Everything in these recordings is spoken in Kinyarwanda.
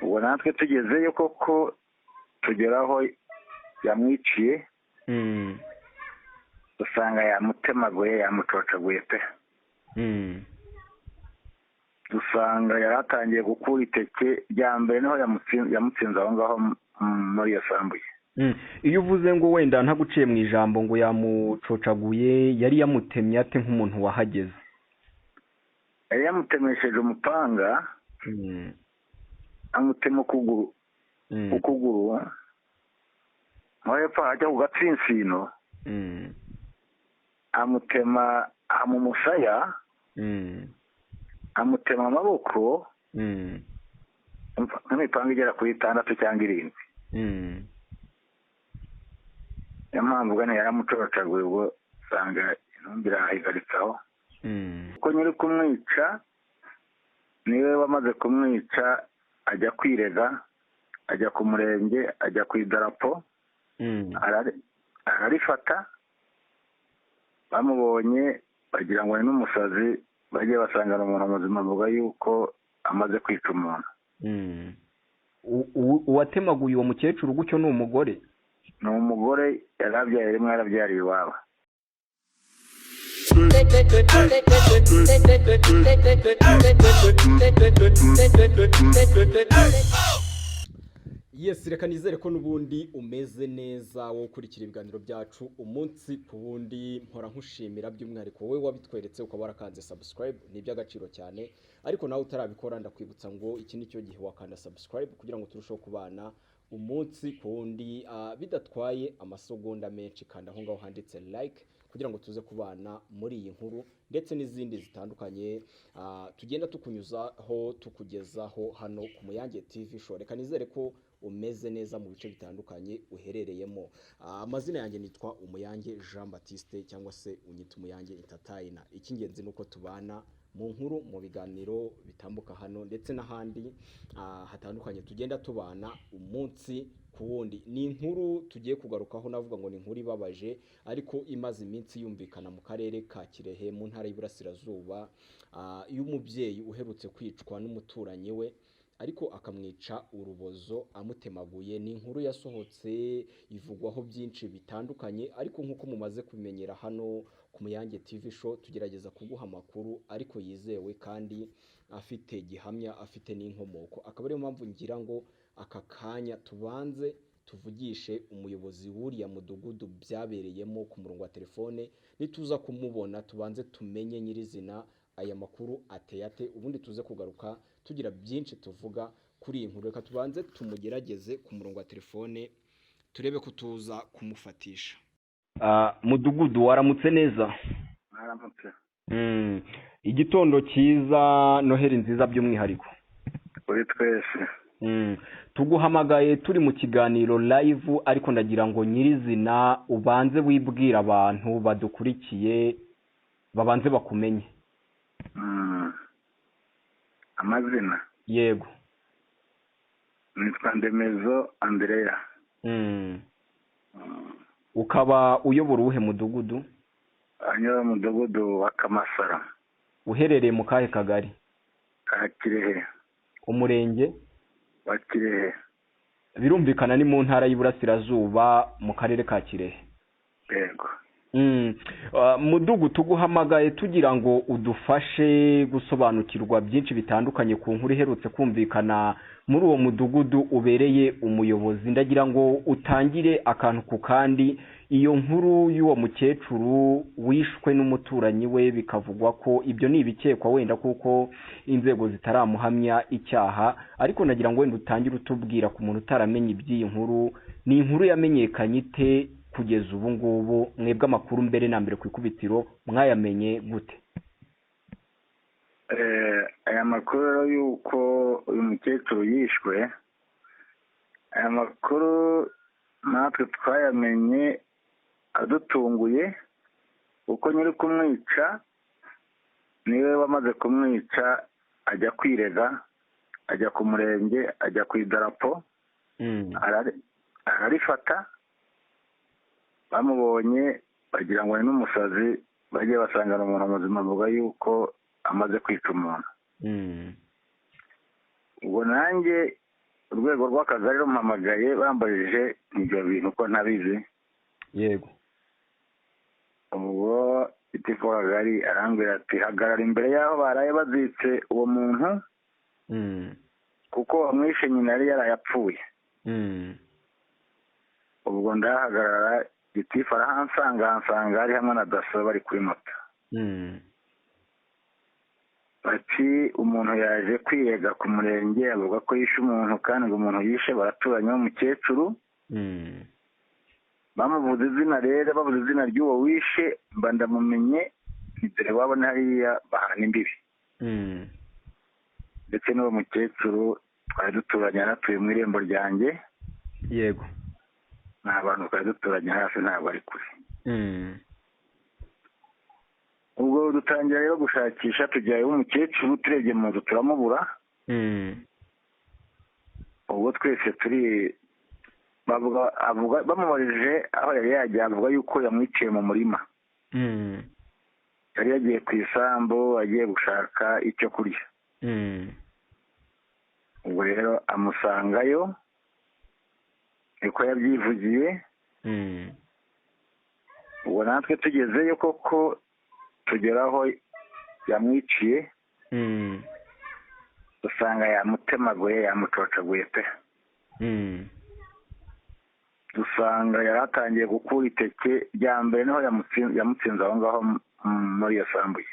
ubwo natwe tugezeyo koko tugeraho yamwiciye usanga yamutemaguye yamucocaguye pe dusanga yaratangiye gukura iteke rya mbere niho yamutsinze aho ngaho muri iyo sambu ye. Iyo uvuze ngo wenda ntaguciye mu ijambo ngo yamucocaguye yari yamutemye ate nk'umuntu wahageze? Yari yamutemesheje umupanga amutema ukuguru aho yapfa hajya ku gatsinsino amutema mu musaya amutema amaboko nk'imipanga igera kuri 6 cyangwa 7. Niyo mpamvu gane yaramucocaguye ubwo usanga intumbi irahigaritsaho kuko nyiri kumwica niwe wamaze kumwica ajya kwirega ajya ku murenge ajya ku idarapo ararifata bamubonye bagira ngo ni n'umusazi bagiye basangana umuntu muzima avuga yuko amaze kwica umuntu. Uwatemaguye uwo mukecuru gutyo ni umugore? Ni umugore yarabyaye rimwe yarabyariye iwabo. Yes, reka nizere ko nubundi umeze neza wo gukurikira ibiganiro byacu umunsi ku wundi. Mpora nkushimira by'umwihariko wowe wabitweretse ukaba warakanze subscribe, ni iby'agaciro cyane. Ariko nawe utarabikora ndakwibutsa ngo iki ni cyo gihe wakanda subscribe kugira ngo turusheho kubana umunsi ku wundi bidatwaye amasegonda menshi. Kanda aho ngaho handitse like kugira ngo tuze kubana muri iyi nkuru ndetse n'izindi zitandukanye tugenda tukunyuzaho tukugezaho hano ku Muyange TV show. Reka nizere ko umeze neza mu bice bitandukanye uherereyemo. Amazina yanjye nitwa Umuyange Jean Baptiste cyangwa se unyita Umuyange Entertainer. Icy'ingenzi nuko tubana mu nkuru mu biganiro bitambuka hano ndetse n'ahandi hatandukanye tugenda tubana umunsi ku wundi. Ni inkuru tugiye kugarukaho navuga ngo ni inkuru ibabaje ariko imaze iminsi yumvikana mu karere ka Kirehe mu ntara y'Iburasirazuba y'umubyeyi uherutse kwicwa n'umuturanyi we ariko akamwica urubozo amutemaguye. Ni inkuru yasohotse ivugwaho byinshi bitandukanye ariko nkuko mumaze kumenyera hano ku Muyange TV show tugerageza kuguha amakuru ariko yizewe kandi afite gihamya afite n'inkomoko. Akaba ariyo mpamvu ngira ngo aka kanya tubanze tuvugishe umuyobozi w'uriya mudugudu byabereyemo ku murongo wa telefone. Nituza kumubona tubanze tumenye nyirizina aya makuru ateye ate, ubundi tuze kugaruka tugira byinshi tuvuga kuri iyi nkuru. Reka tubanze tumugerageze ku murongo wa telefone turebe ko tuza kumufatisha. Mudugudu waramutse neza? Waramutse. Igitondo cyiza, Noheri nziza by'umwihariko kuri twese. Tuguhamagaye turi mu kiganiro live ariko ndagira ngo nyirizina ubanze wibwira abantu badukurikiye babanze bakumenye. Amazina? Yego. Nitwa Ndemezo Andrea. Ukaba uyobora uwuhe mudugudu? Anyobora mudugudu wa Kamasara. Uherereye mu kahe kagari? Ka Kirehe. Umurenge? Wa Kirehe. Birumvikana ni mu ntara y'Iburasirazuba mu karere ka Kirehe. Yego. Mudugu tuguhamagaye tugira ngo udufashe gusobanukirwa byinshi bitandukanye ku nkuru iherutse kumvikana muri uwo mudugudu ubereye umuyobozi. Ndagira ngo utangire akantu ku kandi. Iyo nkuru y'uwo mukecuru wishwe n'umuturanyi we bikavugwa ko ibyo ni ibikekwa wenda kuko inzego zitaramuhamya icyaha, ariko nagira ngo wenda utangire utubwira ku muntu utaramenye iby'iyi nkuru. Ni inkuru yamenyekanye ite kugeza ubu ngubu? Mwebwe amakuru mbere na mbere ku ikubitiro mwayamenye gute? Aya makuru y'uko uyu mukecuru yishwe, aya makuru natwe twayamenye adutunguye kuko nyiri kumwica niwe wamaze kumwica ajya kwirega ajya ku murenge ajya ku idarapo ararifata bamubonye bagira ngo ni n'umusazi bagiye basangana umuntu muzima avuga yuko amaze kwica umuntu. Ubwo nanjye urwego rw'akagari rumpamagaye bambajije ibyo bintu ko ntabizi. Yego. Ubwo gitifu w'akagari arambwira ati hagarara imbere y'aho baraye bazitse uwo muntu kuko wamwishe nyina yari yarayapfuye. Ubwo ndahagarara gitifu arahansanga ari hamwe na daso bari kuri moto. Bati umuntu yaje kwirega ku murenge avuga ko yishe umuntu kandi ngo umuntu yishe baraturanye w'umukecuru. Bamuvuze izina rero bavuze izina ry'uwo wishe mba ndamumenye dore wabona hariya bahana imbibi. Ndetse n'uwo mukecuru twari duturanye yaratuye mu irembo ryanjye. Yego. Nta bantu twari duturanye hafi ntabwo ari kure. Ubwo dutangira rero gushakisha tujyayo umukecuru turebye mu nzu turamubura. Ubwo twese turi bamubajije aho yari yagiye avuga yuko yamwiciye mu murima. Yari yagiye ku isambu agiye gushaka icyo kurya. Ubwo rero amusangayo niko yabyivugiye. Ubwo natwe tugezeyo koko tugeraho yamwiciye. Dusanga yamutemaguye yamucocaguye pe. Dusanga yari atangiye gukura iteke rya mbere niho yamutsinze aho ngaho muri iyo sambu ye.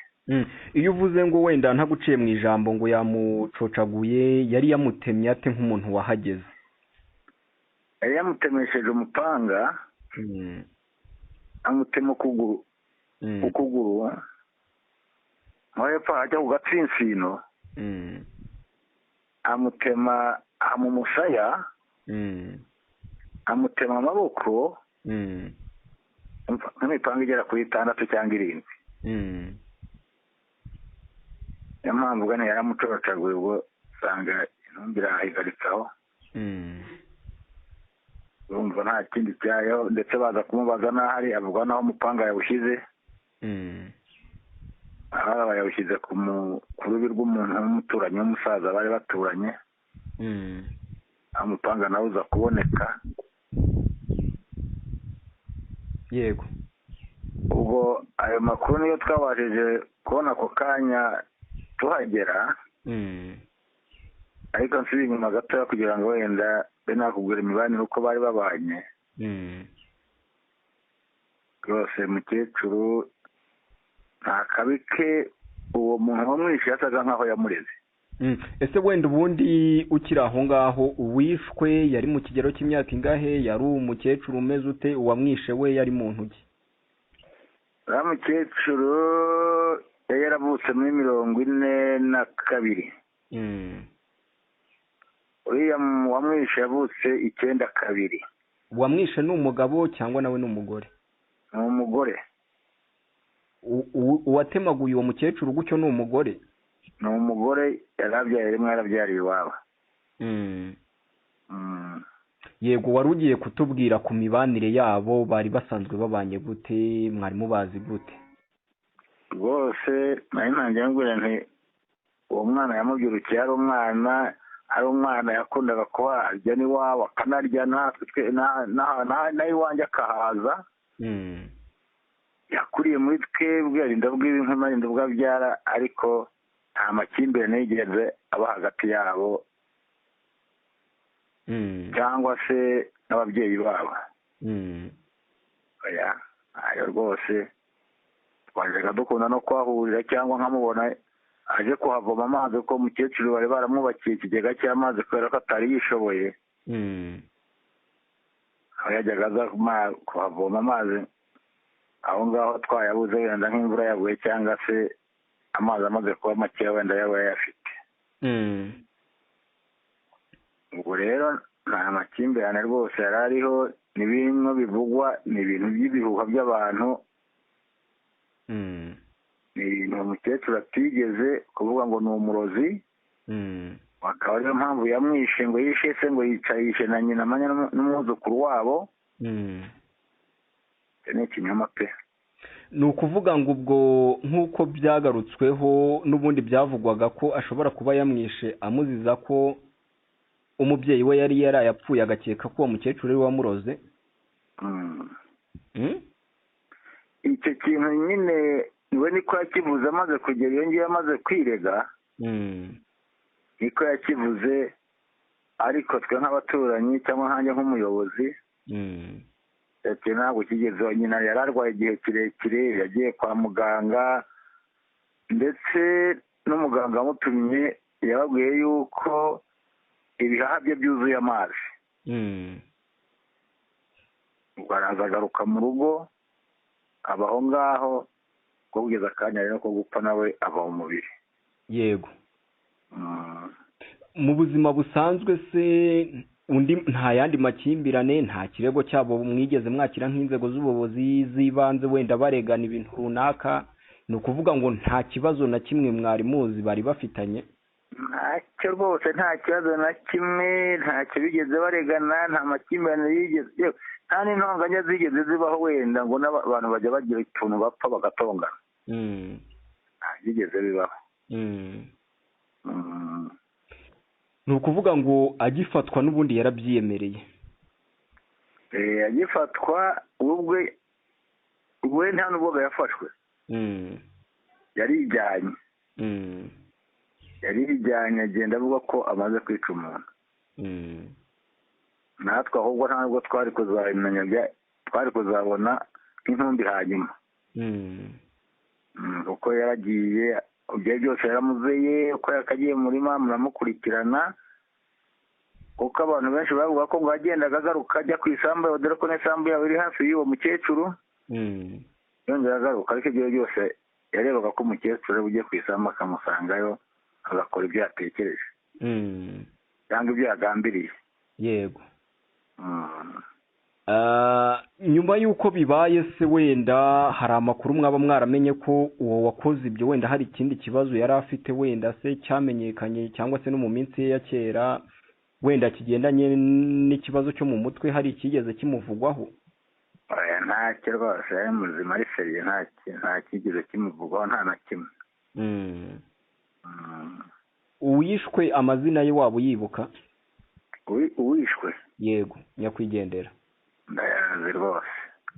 Iyo uvuze ngo wenda ntaguciye mu ijambo ngo yamucocaguye yari yamutemye ate nk'umuntu wahageze? Yari yamutemesheje umupanga. Amutema ukuguru. Aho hepfo hajya ku gatsinsino. Amutema mu musaya. Amutema amaboko. Nk'imipanga igera kuri 6 cyangwa 7. Niyo mpamvu ubwo yaramucocaguye ubwo usanga intumbi irahigaritsaho. Urumva nta kindi cyayo ndetse baza kumubaza n'ahari avuga naho umupanga yawushyize. Aha yawushyize ku rubi rw'umuntu w'umuturanyi w'umusaza bari baturanye. Umupanga nawe uza kuboneka. Yego. Ubwo ayo makuru niyo twabashije kubona ako kanya tuhagera. Ariko nsubiye inyuma gatoya kugira ngo wenda be nakubwira imibanire uko bari babanye. Rwose mukecuru nta kabi ke uwo muntu wamwishe yasaga nkaho yamureze. Ese wenda ubundi ukiri aho ngaho uwishwe yari mu kigero cy'imyaka ingahe? Yari umukecuru umeze ute? Uwamwishe we yari muntu ki? Uriya mukecuru yari yaravutse muri 42. Uriya wamwishe yavutse 92. Uwamwishe ni umugabo cyangwa nawe ni umugore? Ni umugore. Uwatemaguye uwo mukecuru gutyo ni umugore? Ni umugore yarabyaye rimwe yarabyariye iwabo. Yego, wari ugiye kutubwira ku mibanire yabo, bari basanzwe babanye gute, mwari mubazi gute? Rwose nari ntangiye ngwira nti uwo mwana yamubyirukiye ari umwana yakundaga kuba arya n'iwabo akanarya natwe n'iwanjye akahaza. Yakuriye muri twebwe arinda bw'inkwema arinda bwabyara ariko nta makimbirane yigeze aba hagati yabo cyangwa se n'ababyeyi babo. Ayo rwose twajyaga dukunda no kuhahurira cyangwa nkamubona aje kuhavoma amazi kuko umukecuru bari baramwubakiye ikigega cy'amazi kubera ko atari yishoboye. Aho yajyaga aza kuhavoma amazi aho ngaho twayabuze wenda nk'imvura yaguye cyangwa se amazi amaze kuba make wenda yaba yayafite. Ubwo rero nta makimbirane rwose yari ariho. Ni bimwe bivugwa, ni ibintu by'ibihuha by'abantu. Ni ibintu umukecuru atigeze kuvuga ngo ni umurozi. Akaba ariyo mpamvu yamwishe ngo yishe se ngo yishe na nyina n'umwuzukuru wabo. Ni ikinyoma pe. Ni ukuvuga ngo ubwo nk'uko byagarutsweho n'ubundi byavugwaga ko ashobora kuba yamwishe amuziza ko umubyeyi we yari yarayapfuye agakeka ko uwo mukecuru ari we wamuroze. icyo kintu nyine we niko yakivuze amaze kugera iyo ngiyo amaze kwirega, niko yakivuze, ariko twe nk'abaturanyi cyangwa nkanjye nk'umuyobozi icyo ntabwo kigezeho. Nyina yari arwaye igihe kirekire, yagiye kwa muganga ndetse n'umuganga amutumye yababwiye yuko ibihaha bye byuzuye amazi. ubwo araza agaruka mu rugo, abaho ngaho ko kugeza akanya rero ko gupfa nawe ava mu mubiri. Yego. Mu buzima busanzwe se undi nta yandi makimbirane, nta kirego cyabo mwigeze mwakira nk'inzego z'ubuyobozi z'ibanze wenda baregana ibintu runaka? Ni ukuvuga ngo nta kibazo na kimwe mwari muzi bari bafitanye? Ntacyo rwose, nta kibazo na kimwe, ntacyo bigeze baregana, nta makimbirane yigeze, nta n'intonganya zigeze zibaho wenda ngo n'abantu bajya bagira utuntu bapfa bagatongana. nta byigeze bibaho. Ni ukuvuga ngo agifatwa n'ubundi yarabyiyemereye? agifatwa we nta n'ubwoba yafashwe, yarijyanye. yarijyanye agenda avuga ko amaze kwica umuntu. natwe ahubwo nta nubwo twari kuzabimenya, twari kuzabona nk'intumbi hanyuma. kuko yaragiye, ibyo byose yaramuzeye, uko yakagiye mu murima muramukurikirana, kuko abantu benshi bavuga ko ngo yagendaga agaruka ajya ku isambu yawe, dore ko n'isambu yawe iri hafi y'uwo mukecuru. yongera agaruka, ariko ibyo byose yarebaga ko umukecuru ugiye ku isambu akamusangayo agakora ibyo yatekereje cyangwa ibyo yagambiriye. Yego. Nyuma y'uko bibaye se wenda hari amakuru mwaba mwaramenye ko uwo wakoze ibyo wenda hari ikindi kibazo yari afite wenda se cyamenyekanye, cyangwa se no mu minsi ye ya kera wenda kigendanye n'ikibazo cyo mu mutwe hari ikigeze kimuvugwaho? ntacyo rwose, yari muzima ari seriye, nta kigeze kimuvugwaho, nta na kimwe. Uwishwe amazina ye waba uyibuka? Uwishwe? Yego, nyakwigendera. Ndayazi rwose.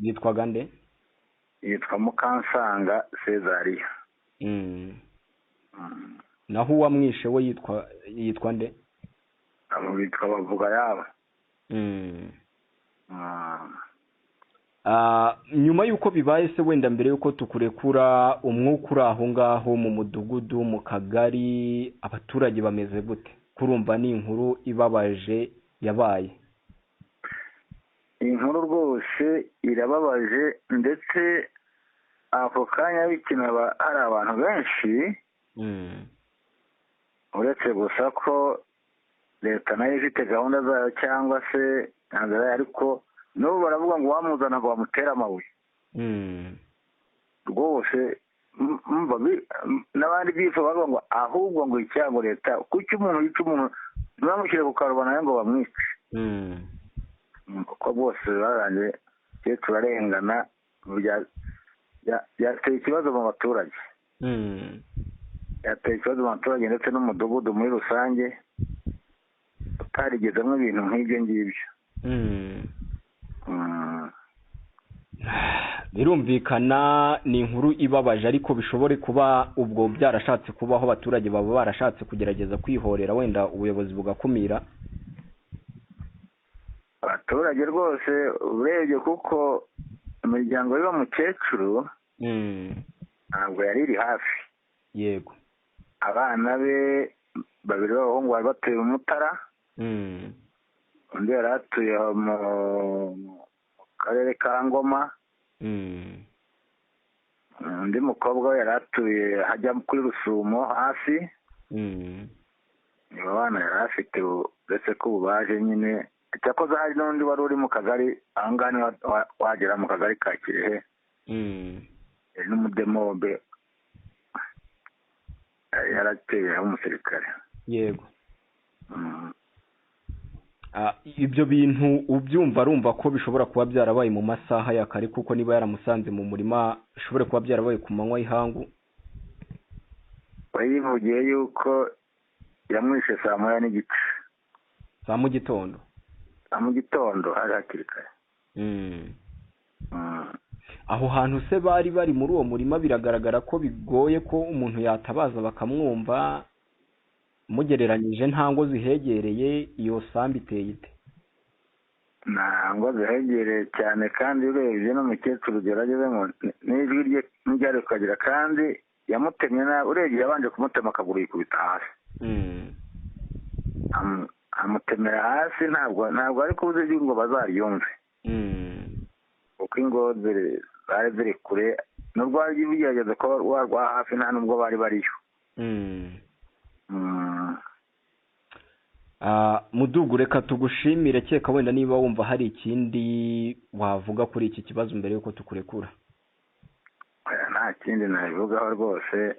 Yitwaga nde? Yitwa Mukansanga Cezariya. Naho uwamwishe we yitwa nde? Yitwa Bavuga yaba. Nyuma y'uko bibaye se wenda mbere y'uko tukurekura, umwuka uri aho ngaho mu mudugudu, mu kagari, abaturage bameze gute? Kurumva ni inkuru ibabaje yabaye. Inkuru rwose irababaje, ndetse ako kanya bikina hari abantu benshi, uretse gusa ko leta nayo ifite gahunda zayo cyangwa se ntabwo, ariko n'ubu baravuga ngo wamuzana ngo bamutera amabuye. rwose n'abandi bifuza bavuga ngo ahubwo ngo icyango leta, kuki umuntu yica umuntu ntibamushyire ku karubanda ngo bamwice. kuko bose barangiye umukecuru arengana, yateye ikibazo mu baturage. yateye ikibazo mu baturage ndetse n'umudugudu muri rusange, utarigezemo ibintu nk'ibyo ngibyo. Birumvikana ni inkuru ibabaje, ariko bishobore kuba ubwo byarashatse kubaho, abaturage baba barashatse kugerageza kwihorera, wenda ubuyobozi bugakumira. Abaturage rwose urebye, kuko imiryango y'uwo mukecuru ntabwo yari iri hafi. Yego. abana be babiri b'abahungu bari batuye mu Mutara, undi yari atuye mu karere ka Ngoma, undi mukobwa we yari atuye hajya kuri Rusumo hasi. nibo bana yari afite, uretse ko ubu baje nyine, cyakoze hari n'undi wari uri mu kagari aho ngaho wagera mu kagari ka Kirehe, n'umudemobe yarateye umusirikare. Yego. Ibyo bintu ubyumva arumva ko bishobora kuba byarabaye mu masaha ya kare, kuko niba yaramusanze mu murima bishobora kuba byarabaye ku manywa y'ihangu. Bayivugiye yuko yamwishe saa 9:30. za mu gitondo hari hakiri kare. Aho hantu se bari muri uwo murima biragaragara ko bigoye ko umuntu yatabaza bakamwumva, mugereranyije nta ngo zihegereye, iyo sambu iteye ite? Nta ngo zihegereye cyane, kandi urebye n'umukecuru ugeragezemo n'ijwi rye ntiryari kukagira, kandi yamutemye nabi, urebye yabanje kumutema akaguru yikubita hasi. Amutemera hasi, ntabwo ari kubuza ijwi ngo bazaryumve, kuko ingo zari ziri kure, n'urwari bigerageza ko rwa hafi nta nubwo bari bariyo. Mudugu, reka tugushimire, cyeka wenda niba wumva hari ikindi wavuga kuri iki kibazo mbere yuko tukurekura. Nta kindi nabivugaho rwose,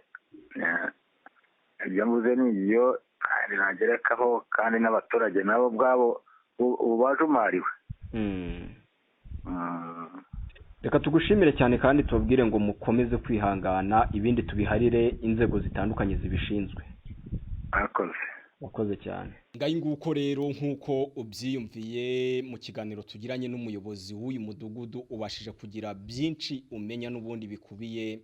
ibyo mvuze ni ibyo kandi nagerekaho, kandi n'abaturage nabo ubwabo ubu bajumariwe. Reka tugushimire cyane kandi tubabwire ngo mukomeze kwihangana, ibindi tubiharire inzego zitandukanye zibishinzwe. Wakoze cyane. Ngayi nguko rero nk'uko ubyiyumviye mu kiganiro tugiranye n'umuyobozi w'uyu mudugudu, ubashije kugira byinshi umenya n'ubundi bikubiye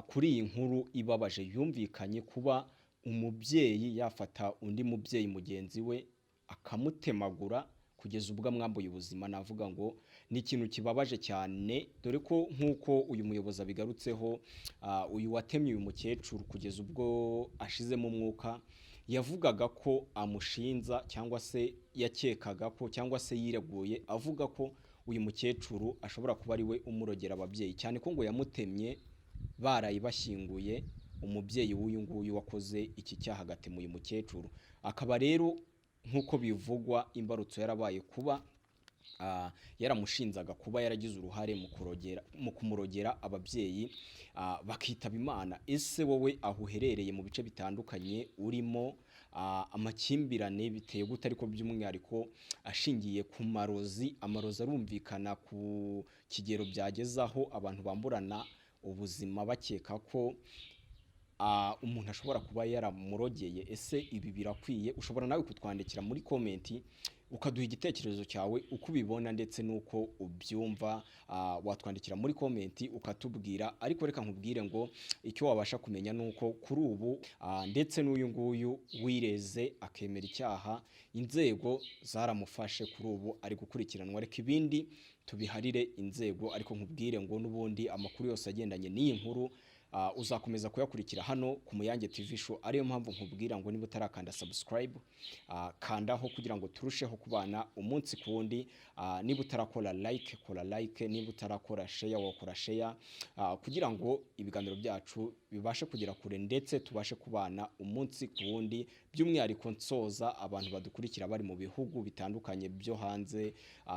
kuri iyi nkuru ibabaje yumvikanye, kuba umubyeyi yafata undi mubyeyi mugenzi we akamutemagura kugeza ubwo amwambuye ubuzima. Navuga ngo ni ikintu kibabaje cyane, dore ko nk'uko uyu muyobozi abigarutseho, uyu watemye uyu mukecuru kugeza ubwo ashizemo umwuka, yavugaga ko amushinza cyangwa se yakekaga ko cyangwa se yireguye avuga ko uyu mukecuru ashobora kuba ari we umurogera ababyeyi, cyane ko ngo yamutemye barayi bashyinguye umubyeyi w'uyu nguyu wakoze iki cyaha, agatema uyu mukecuru. Akaba rero nk'uko bivugwa imbarutso yarabaye kuba yaramushinzaga kuba yaragize uruhare mu kumurogera ababyeyi bakitaba Imana. Ese wowe aho uherereye mu bice bitandukanye urimo, amakimbirane biteye gute? Ariko by'umwihariko ashingiye ku marozi arumvikana ku kigero byagezaho abantu bamburana ubuzima bakeka ko umuntu ashobora kuba yaramurogeye. Ese ibi birakwiye? Ushobora nawe kutwandikira muri komenti ukaduha igitekerezo cyawe uko ubibona ndetse n'uko ubyumva. Watwandikira muri komenti ukatubwira. Ariko reka nkubwire ngo icyo wabasha kumenya nuko kuri ubu ndetse n'uyu nguyu wireze akemera icyaha, inzego zaramufashe, kuri ubu ari gukurikiranwa. Reka ibindi tubiharire inzego, ariko nkubwire ngo n'ubundi amakuru yose agendanye n'iyi nkuru uzakomeza kuyakurikira hano ku Muyange TV Show. Ariyo mpamvu nkubwira ngo niba utarakanda subscribe, kandaho kugira ngo turusheho kubana umunsi ku wundi. Niba utarakora like, kora like. Niba utarakora share, wakora share, kugira ngo ibiganiro byacu bibashe kugera kure ndetse tubashe kubana umunsi ku wundi. By'umwihariko nsoza abantu badukurikira bari mu bihugu bitandukanye byo hanze,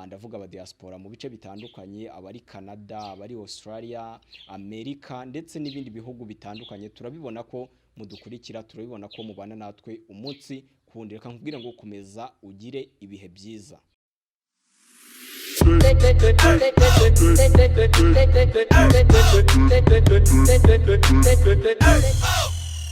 ndavuga aba diaspora mu bice bitandukanye, abari Canada, abari Australia, Amerika ndetse n'ibindi bihugu bitandukanye. Turabibona ko mudukurikira, turabibona ko mubana natwe umunsi kundi. Reka nkubwire ngo komeza ugire ibihe byiza.